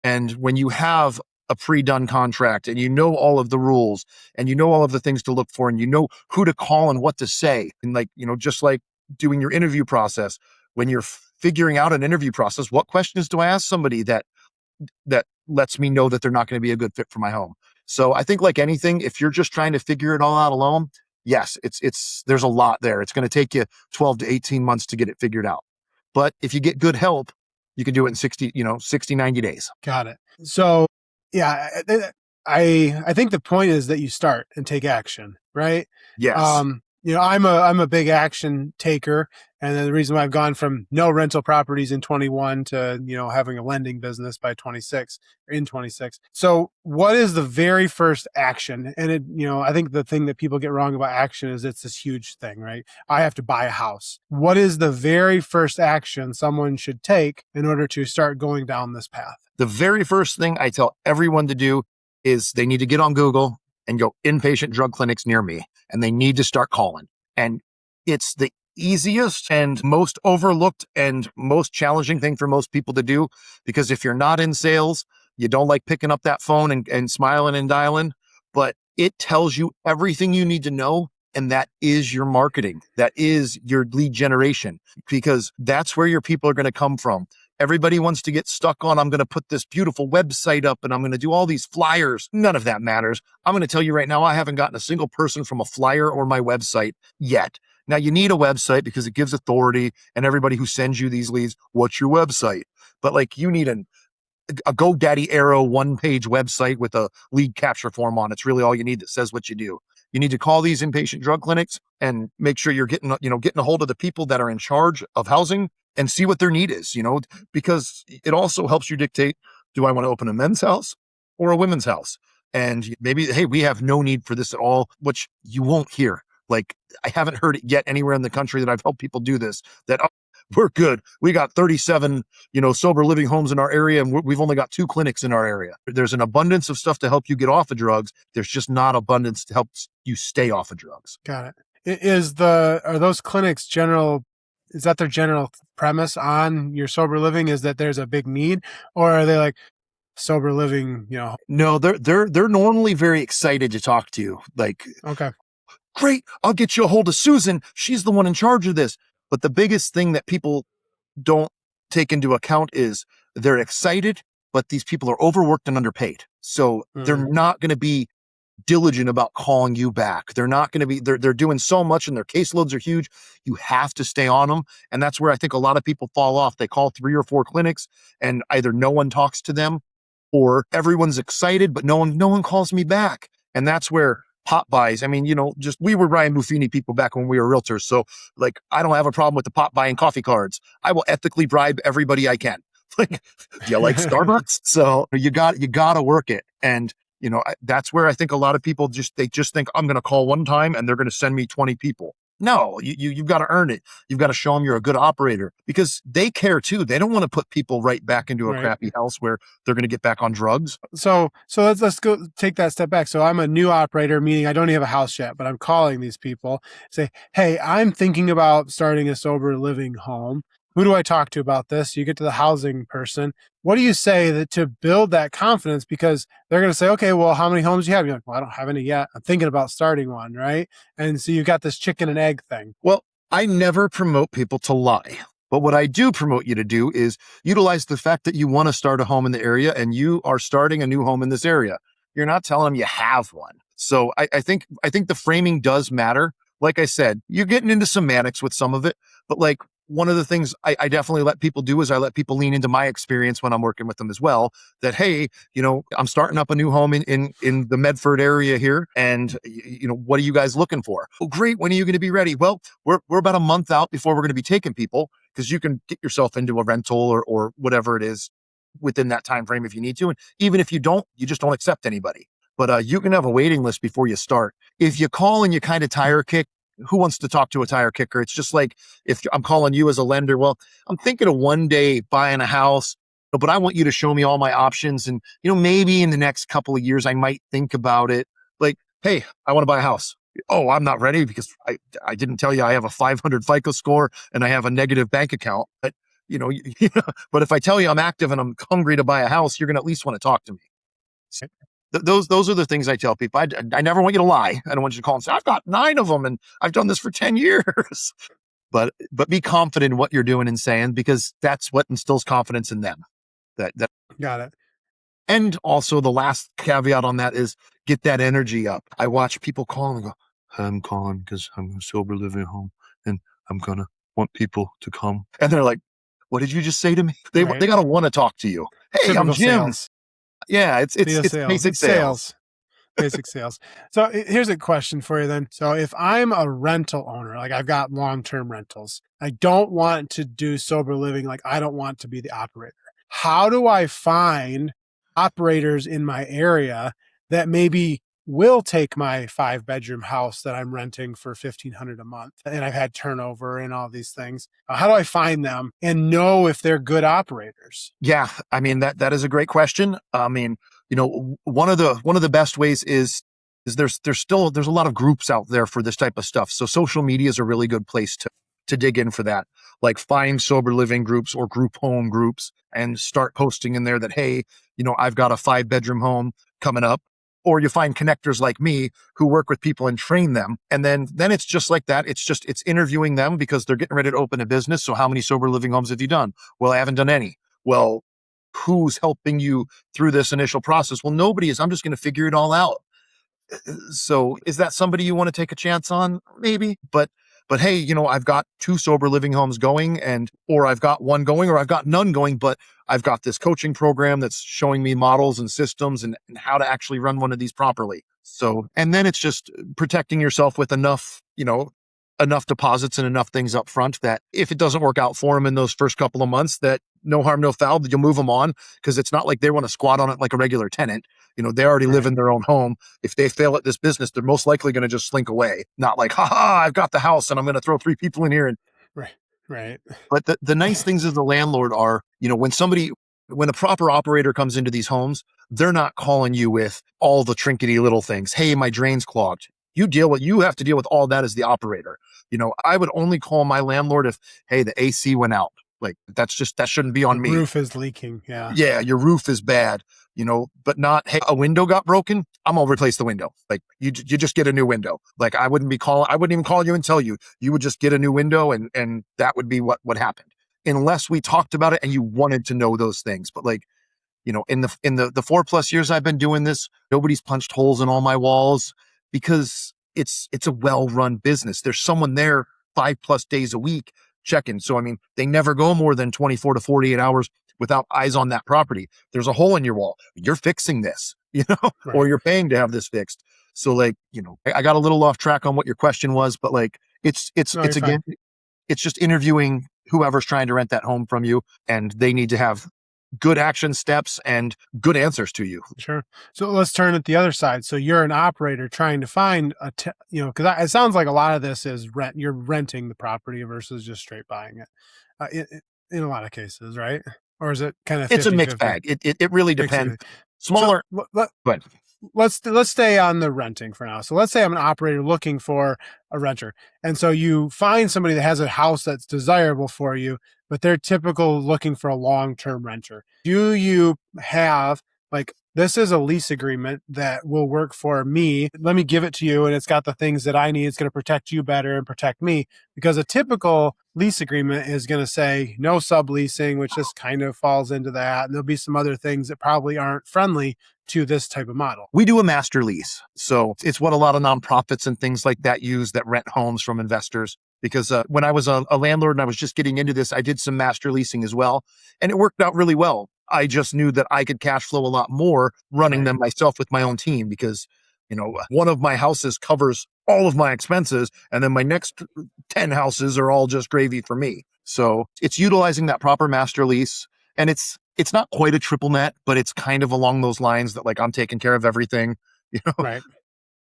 Speaker 1: And when you have a pre-done contract and you know all of the rules and you know all of the things to look for and you know who to call and what to say, and just like doing your interview process, when you're figuring out an interview process, what questions do I ask somebody that lets me know that they're not going to be a good fit for my home? So I think like anything, if you're just trying to figure it all out alone, yes, there's a lot there. It's going to take you 12 to 18 months to get it figured out. But if you get good help, you can do it in 60, 90 days.
Speaker 2: Got it. So yeah, I think the point is that you start and take action, right?
Speaker 1: Yes.
Speaker 2: I'm a big action taker, and then the reason why I've gone from no rental properties in 21 to having a lending business by 26 in 26. So, what is the very first action? And I think the thing that people get wrong about action is it's this huge thing, right? I have to buy a house. What is the very first action someone should take in order to start going down this path?
Speaker 1: The very first thing I tell everyone to do is they need to get on Google and go inpatient drug clinics near me, and they need to start calling. And it's the easiest and most overlooked and most challenging thing for most people to do, because if you're not in sales, you don't like picking up that phone and smiling and dialing, but it tells you everything you need to know. And that is your marketing. That is your lead generation, because that's where your people are going to come from. Everybody wants to get stuck on, I'm going to put this beautiful website up and I'm going to do all these flyers. None of that matters. I'm going to tell you right now, I haven't gotten a single person from a flyer or my website yet. Now, you need a website because it gives authority, and everybody who sends you these leads, what's your website? But like, you need a GoDaddy Arrow 1-page website with a lead capture form on it. It's really all you need that says what you do. You need to call these inpatient drug clinics and make sure you're getting a hold of the people that are in charge of housing and see what their need is, because it also helps you dictate, do I want to open a men's house or a women's house? And maybe, hey, we have no need for this at all, which you won't hear. Like, I haven't heard it yet anywhere in the country that I've helped people do this, that we're good. We got 37, sober living homes in our area, and we've only got 2 clinics in our area. There's an abundance of stuff to help you get off of drugs. There's just not abundance to help you stay off of drugs.
Speaker 2: Got it. Are those clinics is that their general premise on your sober living, is that there's a big need, or are they like sober living,
Speaker 1: No, they're normally very excited to talk to you. Like,
Speaker 2: okay,
Speaker 1: great, I'll get you a hold of Susan. She's the one in charge of this. But the biggest thing that people don't take into account is they're excited, but these people are overworked and underpaid. So they're not going to be diligent about calling you back. They're not going to be, they're doing so much and their caseloads are huge. You have to stay on them. And that's where I think a lot of people fall off. They call 3 or 4 clinics and either no one talks to them or everyone's excited, but no one calls me back. And that's where pop buys. I mean, we were Ryan Buffini people back when we were realtors. So like, I don't have a problem with the pop buying coffee cards. I will ethically bribe everybody I can. Like, do you like Starbucks? So you got to work it. And that's where I think a lot of people just think I'm going to call one time and they're going to send me 20 people. No, you've got to earn it. You've got to show them you're a good operator because they care too. They don't want to put people right back into a
Speaker 2: Right.
Speaker 1: crappy house where they're going to get back on drugs.
Speaker 2: So let's go take that step back. So I'm a new operator, meaning I don't even have a house yet, but I'm calling these people, say, hey, I'm thinking about starting a sober living home. Who do I talk to about this? You get to the housing person. What do you say that to build that confidence? Because they're going to say, okay, well, how many homes do you have? You're like, well, I don't have any yet. I'm thinking about starting one, right? And so you've got this chicken and egg thing.
Speaker 1: Well, I never promote people to lie. But what I do promote you to do is utilize the fact that you want to start a home in the area and you are starting a new home in this area. You're not telling them you have one. So I think the framing does matter. Like I said, you're getting into semantics with some of it, but like one of the things I definitely let people do is I let people lean into my experience when I'm working with them as well. That hey, I'm starting up a new home in the Medford area here, and what are you guys looking for? Oh, great. When are you going to be ready? Well, we're about a month out before we're going to be taking people because you can get yourself into a rental or whatever it is within that time frame if you need to. And even if you don't, you just don't accept anybody. But you can have a waiting list before you start. If you call and you kind of tire kick, who wants to talk to a tire kicker? It's just like if I'm calling you as a lender, well, I'm thinking of one day buying a house, but I want you to show me all my options. And, maybe in the next couple of years, I might think about it. Like, hey, I want to buy a house. Oh, I'm not ready because I didn't tell you I have a 500 FICO score and I have a negative bank account. But, but if I tell you I'm active and I'm hungry to buy a house, you're going to at least want to talk to me. Those are the things I tell people. I never want you to lie. I don't want you to call and say, I've got 9 of them and I've done this for 10 years. But be confident in what you're doing and saying, because that's what instills confidence in them. That
Speaker 2: Got it.
Speaker 1: And also the last caveat on that is get that energy up. I watch people call and go, I'm calling because I'm a sober living home and I'm going to want people to come. And they're like, what did you just say to me? They
Speaker 2: Right.
Speaker 1: got to want to talk to you. Hey,
Speaker 2: Typical
Speaker 1: I'm Jim.
Speaker 2: sales.
Speaker 1: Yeah, it's
Speaker 2: Sales.
Speaker 1: basic
Speaker 2: It's
Speaker 1: sales.
Speaker 2: Basic sales. So here's a question for you then. So if I'm a rental owner, like I've got long-term rentals, I don't want to do sober living. Like I don't want to be the operator. How do I find operators in my area that maybe will take my 5-bedroom house that I'm renting for $1,500 a month? And I've had turnover and all these things. How do I find them and know if they're good operators?
Speaker 1: Yeah, I mean that is a great question. I mean, one of the best ways is there's a lot of groups out there for this type of stuff. So social media is a really good place to dig in for that. Like find sober living groups or group home groups and start posting in there that hey, I've got a 5-bedroom home coming up. Or you find connectors like me who work with people and train them. And then it's just like that. It's interviewing them because they're getting ready to open a business. So how many sober living homes have you done? Well, I haven't done any. Well, who's helping you through this initial process? Well, nobody is. I'm just going to figure it all out. So is that somebody you want to take a chance on? Maybe, but hey, I've got 2 sober living homes going or I've got one going or I've got none going, but I've got this coaching program that's showing me models and systems and how to actually run one of these properly. So, and then it's just protecting yourself with enough deposits and enough things up front that if it doesn't work out for them in those first couple of months, that no harm, no foul, that you'll move them on because it's not like they want to squat on it like a regular tenant. They already live in their own home. If they fail at this business, they're most likely going to just slink away. Not like, I've got the house and I'm going to throw 3 people in here. And
Speaker 2: Right.
Speaker 1: but the nice things as the landlord are, when a proper operator comes into these homes, they're not calling you with all the trinkety little things. Hey, my drain's clogged. You have to deal with all that as the operator. I would only call my landlord if, hey, the AC went out. Like that shouldn't be on me.
Speaker 2: Roof is leaking. Yeah.
Speaker 1: Yeah, your roof is bad, but not, hey, a window got broken. I'm gonna replace the window. Like you just get a new window. Like I wouldn't even call you and tell you. You would just get a new window and that would be what happened. Unless we talked about it and you wanted to know those things. But like, in the 4+ years I've been doing this, nobody's punched holes in all my walls because it's a well-run business. There's someone there 5+ days a week checking. So, I mean, they never go more than 24 to 48 hours without eyes on that property. There's a hole in your wall. You're fixing this, or you're paying to have this fixed. So like, I got a little off track on what your question was, but like, it's again, it's just interviewing whoever's trying to rent that home from you, and they need to have good action steps and good answers to you.
Speaker 2: Sure. So let's turn it the other side. So you're an operator trying to find because it sounds like a lot of this is rent. You're renting the property versus just straight buying it, in a lot of cases, right? Or is it kind of
Speaker 1: It's a mixed
Speaker 2: 50-50?
Speaker 1: bag. It really depends.
Speaker 2: So
Speaker 1: Smaller, but
Speaker 2: let's stay on the renting for now. So let's say I'm an operator looking for a renter. And so you find somebody that has a house that's desirable for you, but they're typical looking for a long-term renter. Do you have like, this is a lease agreement that will work for me. Let me give it to you and it's got the things that I need. It's going to protect you better and protect me, because a typical lease agreement is going to say no subleasing, which just kind of falls into that. And there'll be some other things that probably aren't friendly to this type of model.
Speaker 1: we do a master lease. So it's what a lot of nonprofits and things like that use that rent homes from investors. Because when I was a landlord and I was just getting into this, I did some master leasing as well. And it worked out really well. I just knew that I could cash flow a lot more running them myself with my own team, because, one of my houses covers all of my expenses. And then my next 10 houses are all just gravy for me. So it's utilizing that proper master lease. And it's not quite a triple net, but it's kind of along those lines that like I'm taking care of everything,
Speaker 2: Right.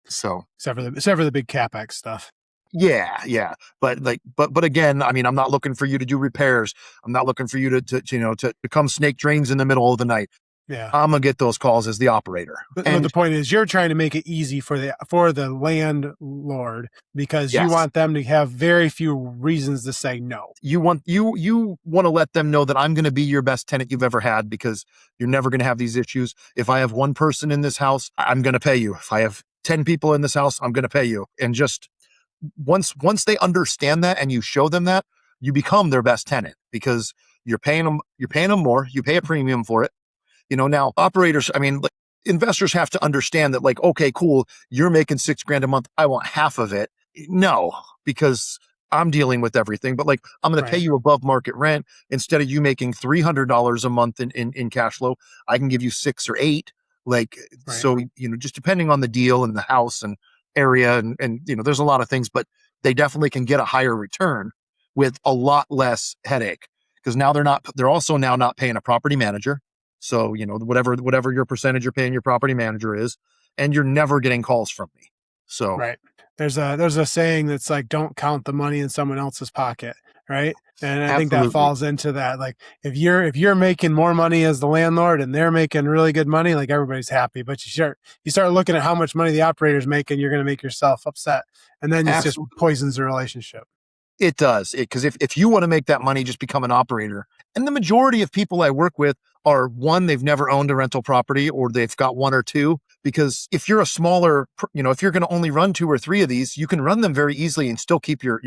Speaker 1: So
Speaker 2: Except for the big CapEx stuff.
Speaker 1: yeah. But again, I mean, I'm not looking for you to do repairs. I'm not looking for you to become snake drains in the middle of the night.
Speaker 2: Yeah.
Speaker 1: I'm gonna get those calls as the operator.
Speaker 2: But
Speaker 1: And
Speaker 2: the point is, you're trying to make it easy for the landlord, because you
Speaker 1: yes,
Speaker 2: want them to have very few reasons to say no.
Speaker 1: you want to let them know that I'm going to be your best tenant you've ever had, because you're never going to have these issues. If I have one person in this house, I'm going to pay you. If I have 10 people in this house, I'm going to pay you. And just once they understand that and you show them that, you become their best tenant, because you're paying them more. You pay a premium for it. Now operators, I mean, like, investors have to understand that, like, okay, cool, you're making $6,000 a month. I want half of it. No, because I'm dealing with everything, but like, I'm going to pay you above market rent. Instead of you making $300 a month in cash flow, I can give you 6 or 8. Like, so, just depending on the deal and the house and area and, there's a lot of things, but they definitely can get a higher return with a lot less headache, because now they're also now not paying a property manager. So, whatever your percentage you're paying your property manager is, and you're never getting calls from me. So,
Speaker 2: Right. There's a saying that's like, don't count the money in someone else's pocket. Right. And I think that
Speaker 1: absolutely.
Speaker 2: falls into that. Like, if you're making more money as the landlord and they're making really good money, like, everybody's happy. But you start looking at how much money the operator's making, you're going to make yourself upset. And then it just poisons the relationship.
Speaker 1: It does. Because if you want to make that money, just become an operator. And the majority of people I work with are, one, they've never owned a rental property, or they've got one or two. Because if you're a smaller, if you're going to only run 2 or 3 of these, you can run them very easily and still keep your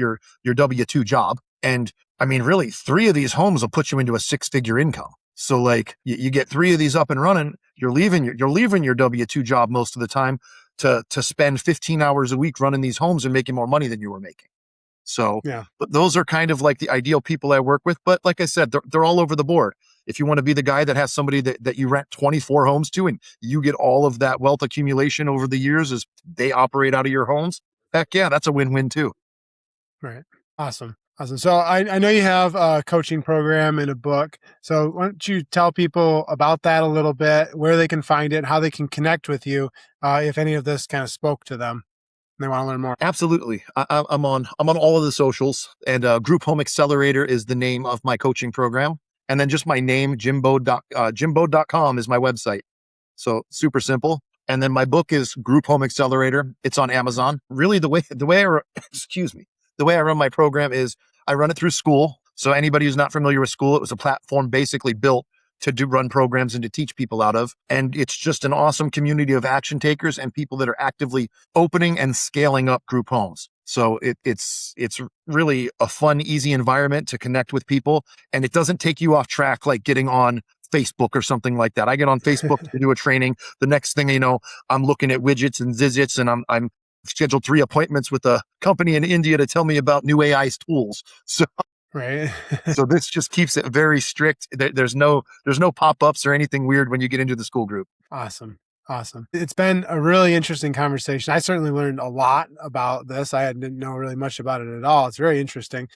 Speaker 1: W-2 job. And I mean, really, 3 of these homes will put you into a 6-figure income. So like, you get 3 of these up and running, you're leaving your W-2 job most of the time to spend 15 hours a week running these homes and making more money than you were making. So,
Speaker 2: Yeah.
Speaker 1: but those are kind of like the ideal people I work with. But like I said, they're all over the board. If you want to be the guy that has somebody that you rent 24 homes to, and you get all of that wealth accumulation over the years as they operate out of your homes, heck yeah, that's a win-win too.
Speaker 2: Right. Awesome. So I know you have a coaching program and a book. So why don't you tell people about that a little bit, where they can find it, how they can connect with you, if any of this kind of spoke to them and they want to learn more.
Speaker 1: Absolutely. I'm on all of the socials, and Group Home Accelerator is the name of my coaching program. And then just my name, jimboad.com is my website. So super simple. And then my book is Group Home Accelerator. It's on Amazon. Really, the way the way I run my program is I run it through school. So anybody who's not familiar with school, it was a platform basically built to run programs and to teach people out of. And it's just an awesome community of action takers and people that are actively opening and scaling up group homes. So it's really a fun, easy environment to connect with people. And it doesn't take you off track like getting on Facebook or something like that. I get on Facebook to do a training. The next thing you know, I'm looking at widgets and zizits, and I'm scheduled 3 appointments with a company in India to tell me about new AI tools. So
Speaker 2: Right.
Speaker 1: so this just keeps it very strict. There's no pop-ups or anything weird when you get into the school group.
Speaker 2: Awesome. It's been a really interesting conversation. I certainly learned a lot about this. I didn't know really much about it at all. It's very interesting.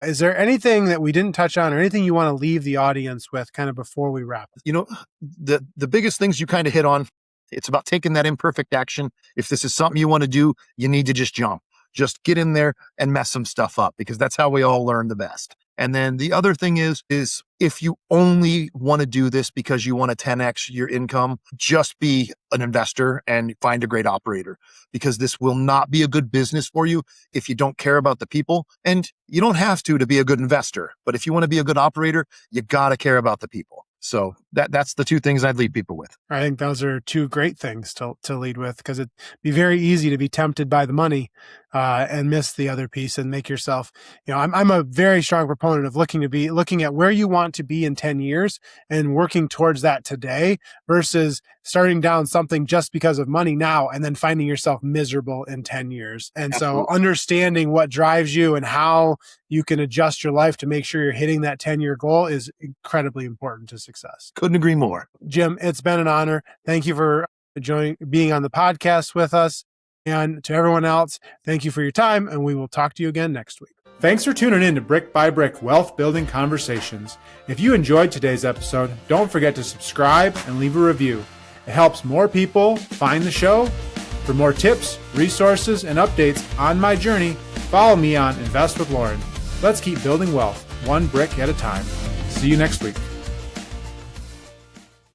Speaker 2: Is there anything that we didn't touch on or anything you want to leave the audience with kind of before we wrap?
Speaker 1: The biggest things you kind of hit on, it's about taking that imperfect action. If this is something you want to do, you need to just jump. Just get in there and mess some stuff up, because that's how we all learn the best. And then the other thing is if you only want to do this because you want to 10x your income, just be an investor and find a great operator, because this will not be a good business for you if you don't care about the people. And you don't have to be a good investor, but if you want to be a good operator, you got to care about the people. So that's the two things I'd leave people with.
Speaker 2: I think those are two great things to lead with, because it'd be very easy to be tempted by the money and miss the other piece and make yourself, I'm a very strong proponent of looking at where you want to be in 10 years and working towards that today versus starting down something just because of money now and then finding yourself miserable in 10 years. And
Speaker 1: Absolutely.
Speaker 2: So understanding what drives you and how you can adjust your life to make sure you're hitting that 10-year goal is incredibly important to success.
Speaker 1: Couldn't agree more.
Speaker 2: Jim, it's been an honor. Thank you for being on the podcast with us. And to everyone else, thank you for your time, and we will talk to you again next week. Thanks for tuning in to Brick by Brick Wealth Building Conversations. If you enjoyed today's episode, don't forget to subscribe and leave a review. It helps more people find the show. For more tips, resources, and updates on my journey, follow me on Invest with Lauren. Let's keep building wealth, one brick at a time. See you next week.